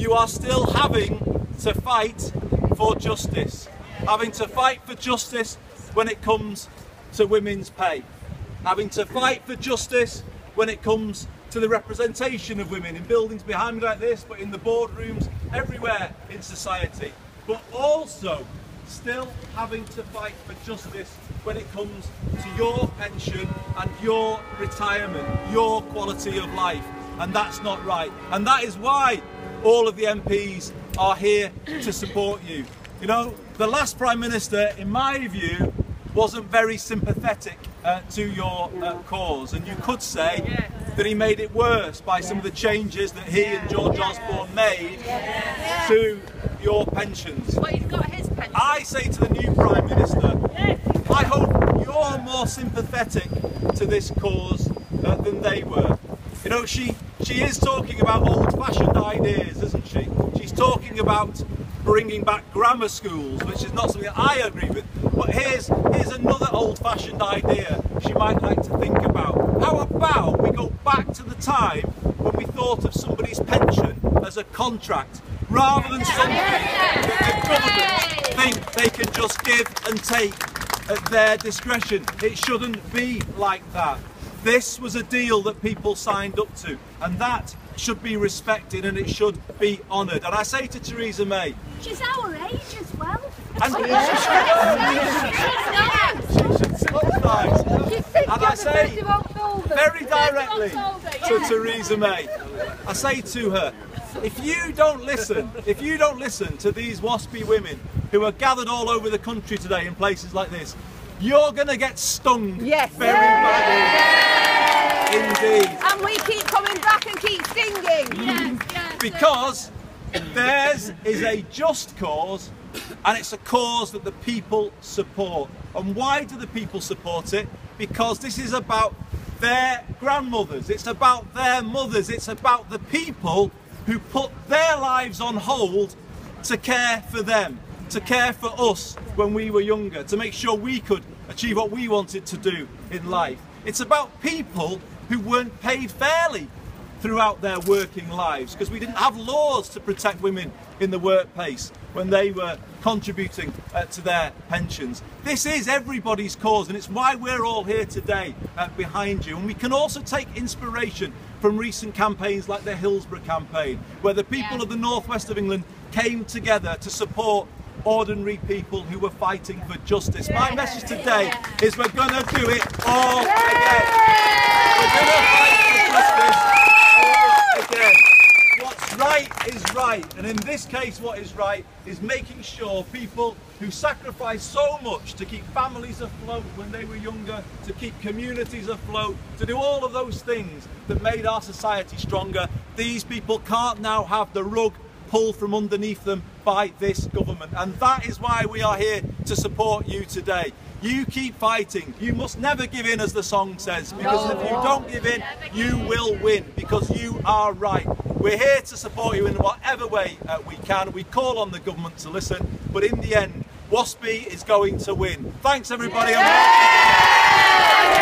you are still having to fight for justice. Having to fight for justice when it comes to women's pay. Having to fight for justice when it comes to the representation of women in buildings behind me like this, but in the boardrooms, everywhere in society. But also still having to fight for justice when it comes to your pension and your retirement, your quality of life. And that's not right. And that is why all of the MPs are here to support you. You know, the last Prime Minister, in my view, wasn't very sympathetic to your cause, and you could say that he made it worse by some of the changes that he and George Osborne made to your pensions. Well, he's got his pension. I say to the new Prime Minister, I hope you're more sympathetic to this cause than they were. You know, she is talking about old-fashioned ideas, isn't she? She's talking about bringing back grammar schools, which is not something I agree with. But here's another old-fashioned idea she might like to think about. How about we go back to the time when we thought of somebody's pension as a contract, rather than something that the government think they can just give and take at their discretion. It shouldn't be like that. This was a deal that people signed up to, and that should be respected and it should be honoured. And I say to Theresa May, she's our age as well. And I say very directly to Theresa May, I say to her, if you don't listen to these WASPI women who are gathered all over the country today in places like this, you're going to get stung very badly indeed. And we keep coming back and keep stinging. Because theirs is a just cause, and it's a cause that the people support. And why do the people support it? Because this is about their grandmothers, it's about their mothers, it's about the people who put their lives on hold to care for them, to care for us when we were younger, to make sure we could achieve what we wanted to do in life. It's about people who weren't paid fairly throughout their working lives, because we didn't have laws to protect women in the workplace when they were contributing to their pensions. This is everybody's cause, and it's why we're all here today behind you. And we can also take inspiration from recent campaigns like the Hillsborough campaign, where the people of the northwest of England came together to support ordinary people who were fighting for justice. My message today is we're going to do it all again. We're going to fight for justice all again. What's right is right, and in this case what is right is making sure people who sacrifice so much to keep families afloat when they were younger, to keep communities afloat, to do all of those things that made our society stronger, these people can't now have the rug pulled from underneath them by this government. And that is why we are here to support you today. You keep fighting. You must never give in, as the song says, because if you don't give in, you will win, because you are right. We're here to support you in whatever way we can. We call on the government to listen, but in the end, WASPI is going to win. Thanks everybody.